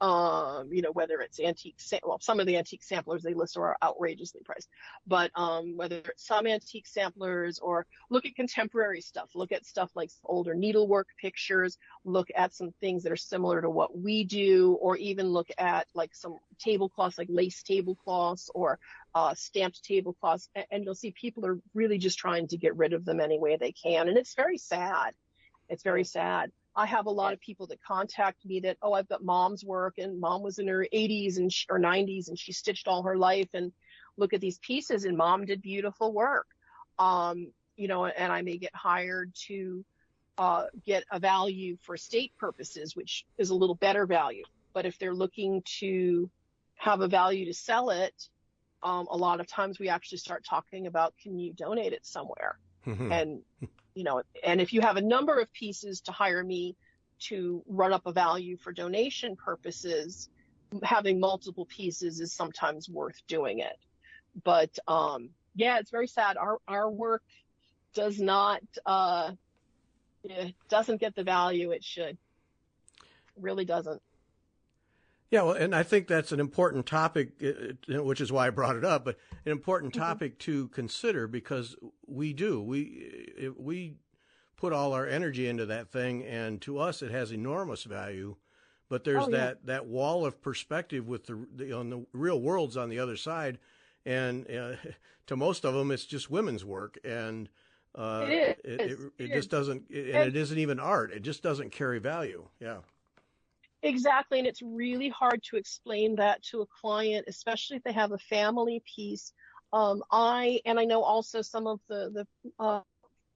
whether it's antique, well, some of the antique samplers they list are outrageously priced, but whether it's some antique samplers, or look at contemporary stuff, look at stuff like older needlework pictures, look at some things that are similar to what we do, or even look at like some tablecloths, like lace tablecloths or stamped tablecloths, and you'll see people are really just trying to get rid of them any way they can, and it's very sad. It's very sad. I have a lot of people that contact me that, I've got mom's work, and mom was in her 80s or 90s and she stitched all her life, and look at these pieces and mom did beautiful work. And I may get hired to get a value for estate purposes, which is a little better value. But if they're looking to have a value to sell it, a lot of times we actually start talking about, can you donate it somewhere? And and if you have a number of pieces to hire me to run up a value for donation purposes, having multiple pieces is sometimes worth doing it. But it's very sad. Our work does not, it doesn't get the value it should. It really doesn't. Yeah, well, and I think that's an important topic, which is why I brought it up, but an important topic to consider, because we put all our energy into that thing, and to us it has enormous value, but there's that wall of perspective with the real world's on the other side, and to most of them it's just women's work, and it just doesn't, and it isn't even art. It just doesn't carry value. Yeah. Exactly, and it's really hard to explain that to a client, especially if they have a family piece. I know also some of the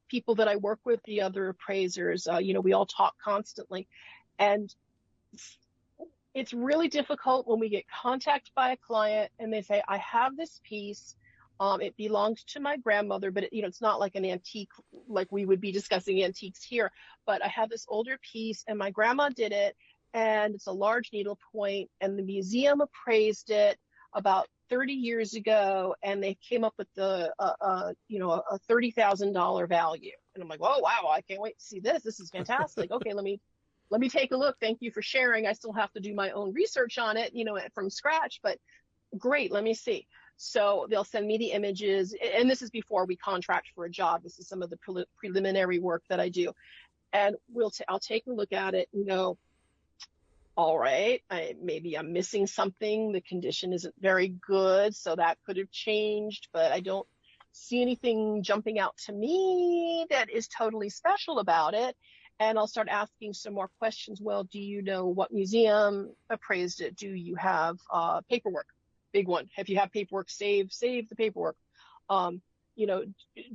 people that I work with, the other appraisers, we all talk constantly, and it's really difficult when we get contacted by a client and they say, I have this piece, it belongs to my grandmother, but it's not like an antique, like we would be discussing antiques here, but I have this older piece and my grandma did it, and it's a large needle point, and the museum appraised it about 30 years ago, and they came up with a $30,000 value. And I'm like, oh, wow, I can't wait to see this. This is fantastic. Okay, let me take a look. Thank you for sharing. I still have to do my own research on it, from scratch, but great, let me see. So they'll send me the images, and this is before we contract for a job. This is some of the preliminary work that I do. And I'll take a look at it and go, all right, maybe I'm missing something. The condition isn't very good, so that could have changed, but I don't see anything jumping out to me that is totally special about it. And I'll start asking some more questions. Well, do you know what museum appraised it? Do you have paperwork? Big one. If you have paperwork, save the paperwork.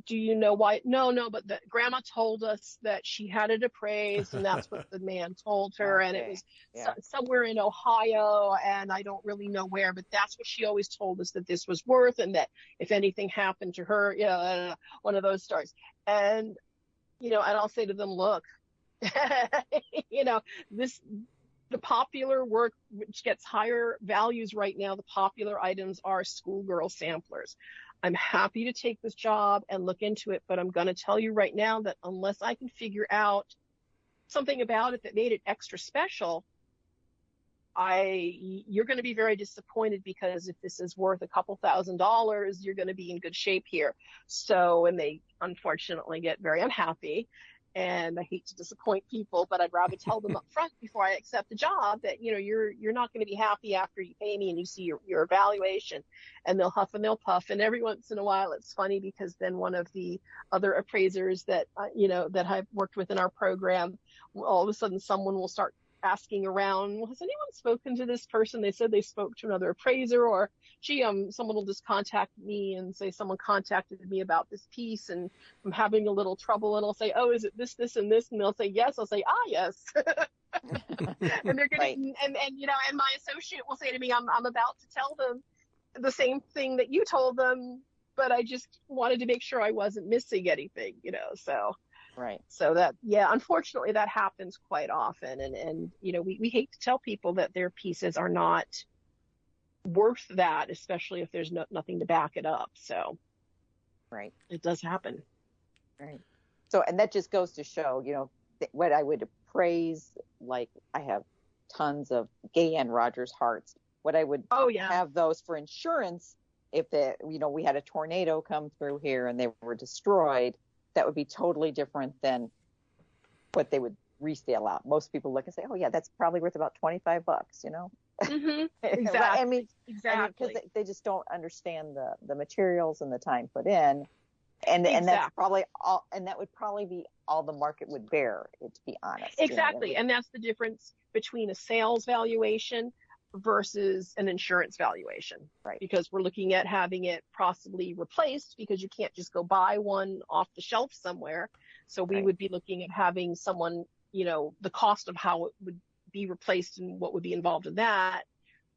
Do you know why? No, but the grandma told us that she had it appraised, and that's what the man told her. Okay. And it was somewhere in Ohio, and I don't really know where, but that's what she always told us that this was worth, and that if anything happened to her, one of those stories. And, and I'll say to them, look, the popular work, which gets higher values right now, the popular items are schoolgirl samplers. I'm happy to take this job and look into it, but I'm going to tell you right now that unless I can figure out something about it that made it extra special, you're going to be very disappointed, because if this is worth a couple $1,000s, you're going to be in good shape here. So, and they unfortunately get very unhappy. And I hate to disappoint people, but I'd rather tell them up front before I accept the job that, you're not going to be happy after you pay me and you see your evaluation. And they'll huff and they'll puff. And every once in a while, it's funny, because then one of the other appraisers that, that I've worked with in our program, all of a sudden someone will start asking around, well, has anyone spoken to this person? They said they spoke to another appraiser, or gee, someone will just contact me and say someone contacted me about this piece and I'm having a little trouble, and I'll say, oh, is it this, this, and this? And they'll say yes. I'll say, yes. And they're gonna, and and my associate will say to me, I'm about to tell them the same thing that you told them, but I just wanted to make sure I wasn't missing anything, so. Right. So that, unfortunately that happens quite often. And we hate to tell people that their pieces are not worth that, especially if there's nothing to back it up. So right. It does happen. Right. So, and that just goes to show, what I would appraise, like I have tons of Gay and Rogers hearts. What I would have those for insurance, if we had a tornado come through here and they were destroyed, that would be totally different than what they would resale out. Most people look and say, oh yeah, that's probably worth about $25, Mm-hmm. Exactly. Right? I mean, exactly. Because they just don't understand the materials and the time put in. And that's probably all, and that would probably be all the market would bear, to be honest. Exactly. And that's the difference between a sales valuation versus an insurance valuation, right? Because we're looking at having it possibly replaced, because you can't just go buy one off the shelf somewhere. So we would be looking at having someone, the cost of how it would be replaced and what would be involved in that,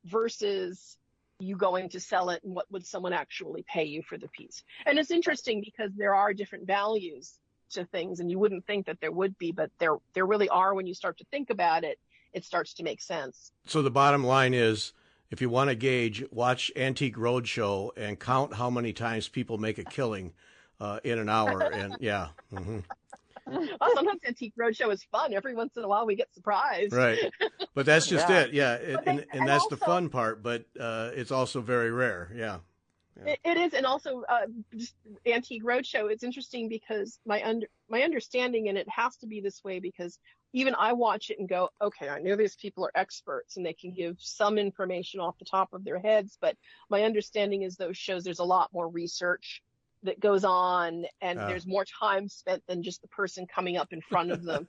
versus you going to sell it and what would someone actually pay you for the piece. And it's interesting because there are different values to things, and you wouldn't think that there would be, but there really are. When you start to think about it, it starts to make sense. So the bottom line is, if you want to gauge, watch Antique Roadshow and count how many times people make a killing in an hour. And yeah. Mm-hmm. Well, sometimes Antique Roadshow is fun. Every once in a while we get surprised. Right. But that's just it. Yeah. And that's also, the fun part, but it's also very rare. Yeah. It is. And also just Antique Roadshow, it's interesting because my understanding, and it has to be this way because even I watch it and go, okay, I know these people are experts and they can give some information off the top of their heads, but my understanding is those shows, there's a lot more research that goes on, and there's more time spent than just the person coming up in front of them.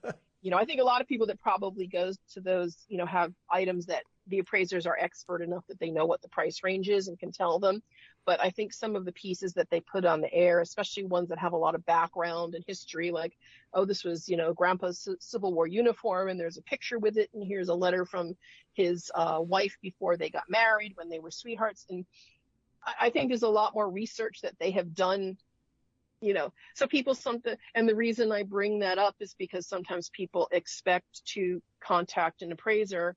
I think a lot of people that probably goes to those, have items that the appraisers are expert enough that they know what the price range is and can tell them. But I think some of the pieces that they put on the air, especially ones that have a lot of background and history, like, oh, this was, Grandpa's Civil War uniform, and there's a picture with it, and here's a letter from his wife before they got married when they were sweethearts. And I think there's a lot more research that they have done, so people and the reason I bring that up is because sometimes people expect to contact an appraiser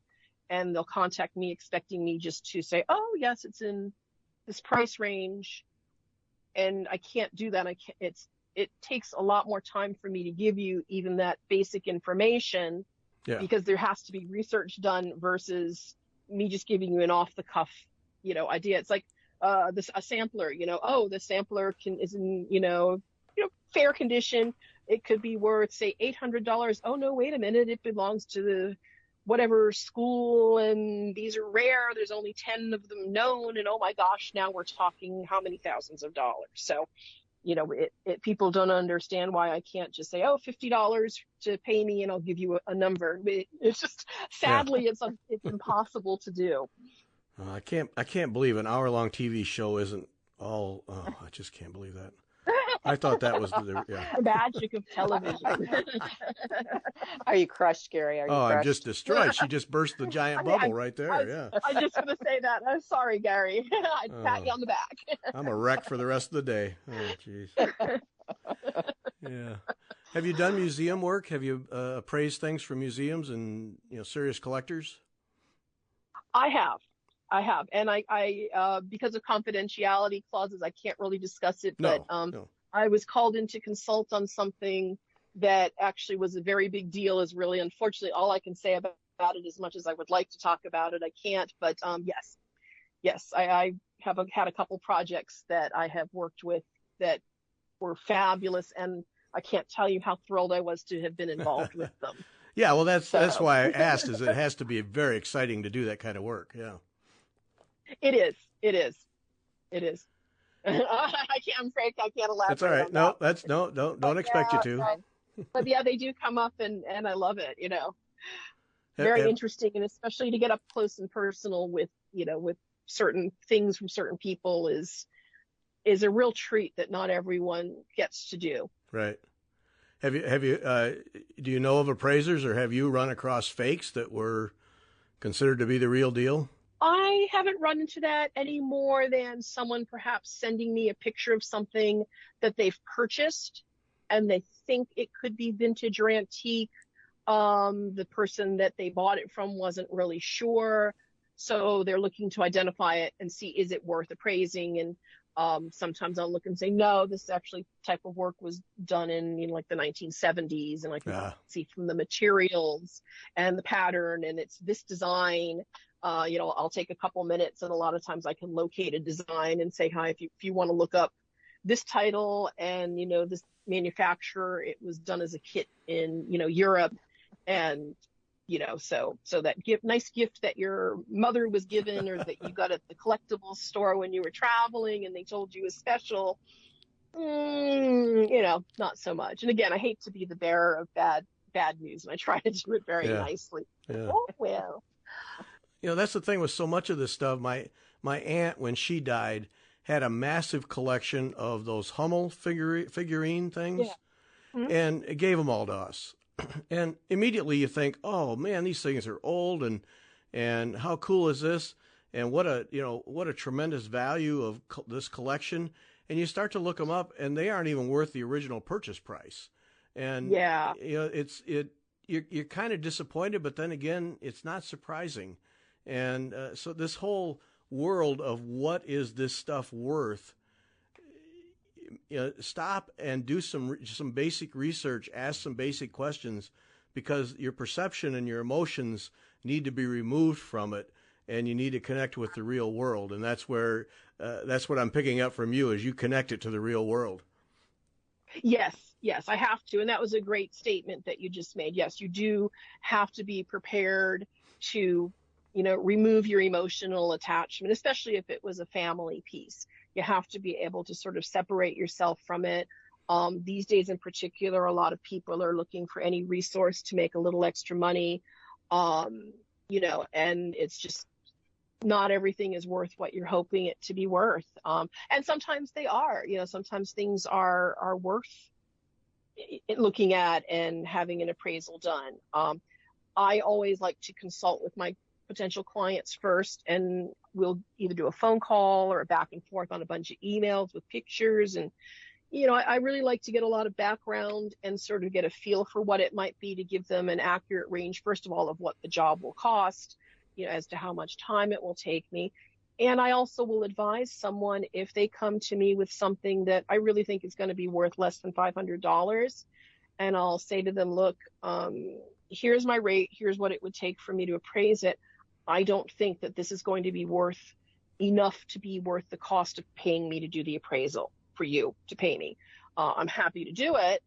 and they'll contact me expecting me just to say, oh, yes, it's in this price range. And I can't do that. It takes a lot more time for me to give you even that basic information because there has to be research done versus me just giving you an off the cuff, idea. It's like, a sampler, the sampler is in, fair condition. It could be worth, say, $800. Oh, no, wait a minute. It belongs to the whatever school, and these are rare. There's only 10 of them known. And oh my gosh, now we're talking how many thousands of dollars. So, people don't understand why I can't just say, oh, $50 to pay me and I'll give you a number. It's just, sadly, it's impossible to do. I can't believe an hour-long TV show isn't all. Oh, I just can't believe that. I thought that was the magic of television. Are you crushed, Gary? Crushed? I'm just destroyed. She just burst the giant bubble right there. I just going to say that. I'm sorry, Gary. I'd pat you on the back. I'm a wreck for the rest of the day. Oh, jeez. Yeah. Have you done museum work? Have you appraised things for museums and serious collectors? I have, and I because of confidentiality clauses, I can't really discuss it. But no. I was called in to consult on something that actually was a very big deal is really, unfortunately, all I can say about it. As much as I would like to talk about it, I can't. But yes, I have had a couple projects that I have worked with that were fabulous, and I can't tell you how thrilled I was to have been involved with them. Yeah, well, that's why I asked, is it has to be very exciting to do that kind of work. Yeah. It is. I'm afraid I can't elaborate. That's all right. No, don't expect you to. Right. But yeah, they do come up, and I love it. Very interesting, and especially to get up close and personal with certain things from certain people is a real treat that not everyone gets to do. Right. Have you do you know of appraisers, or have you run across fakes that were considered to be the real deal? I haven't run into that any more than someone perhaps sending me a picture of something that they've purchased and they think it could be vintage or antique. The person that they bought it from wasn't really sure. So they're looking to identify it and see, is it worth appraising? And sometimes I'll look and say, no, this actually type of work was done in like the 1970s. And I can see from the materials and the pattern, and it's this design. I'll take a couple minutes, and a lot of times I can locate a design and say, hi, if you want to look up this title and, this manufacturer, it was done as a kit in, Europe. And, so that nice gift that your mother was given or that you got at the collectibles store when you were traveling and they told you was special, not so much. And again, I hate to be the bearer of bad news, and I try to do it very nicely. Yeah. Oh, well. That's the thing with so much of this stuff. My aunt, when she died, had a massive collection of those Hummel figurine things, and it gave them all to us. And immediately you think, oh man, these things are old, and how cool is this? And what a tremendous value of this collection. And you start to look them up, and they aren't even worth the original purchase price. And you're kind of disappointed, but then again, it's not surprising. And so this whole world of what is this stuff worth, stop and do some basic research, ask some basic questions, because your perception and your emotions need to be removed from it, and you need to connect with the real world. And that's where that's what I'm picking up from you, is you connect it to the real world. Yes, I have to. And that was a great statement that you just made. Yes, you do have to be prepared to remove your emotional attachment, especially if it was a family piece. You have to be able to sort of separate yourself from it. These days in particular, a lot of people are looking for any resource to make a little extra money, and it's just not everything is worth what you're hoping it to be worth. And sometimes they are, sometimes things are worth looking at and having an appraisal done. I always like to consult with my potential clients first, and we'll either do a phone call or a back and forth on a bunch of emails with pictures. And, I really like to get a lot of background and sort of get a feel for what it might be to give them an accurate range, first of all, of what the job will cost, as to how much time it will take me. And I also will advise someone if they come to me with something that I really think is going to be worth less than $500. And I'll say to them, look, here's my rate. Here's what it would take for me to appraise it. I don't think that this is going to be worth enough to be worth the cost of paying me to do the appraisal for you to pay me. I'm happy to do it,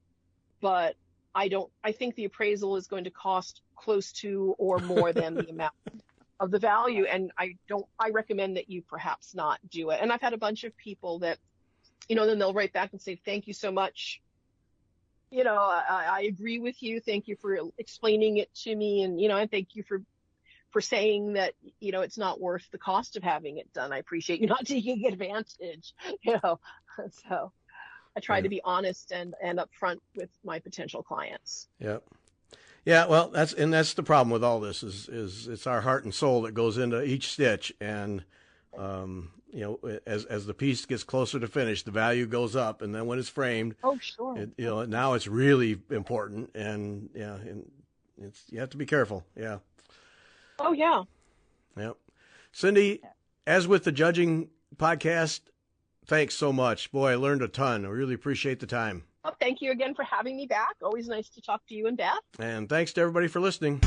but I think the appraisal is going to cost close to or more than the amount of the value. And I recommend that you perhaps not do it. And I've had a bunch of people that, then they'll write back and say, thank you so much. I agree with you. Thank you for explaining it to me. And, and thank you for saying that, it's not worth the cost of having it done. I appreciate you not taking advantage, so I try to be honest and upfront with my potential clients. Yep. Yeah. Well, that's the problem with all this is it's our heart and soul that goes into each stitch. And, as the piece gets closer to finish, the value goes up. And then when it's framed, oh, sure. Now it's really important. And you have to be careful. Yeah. Oh, yeah. Yep. Cindy, as with the judging podcast, thanks so much. Boy, I learned a ton. I really appreciate the time. Well, thank you again for having me back. Always nice to talk to you and Beth. And thanks to everybody for listening.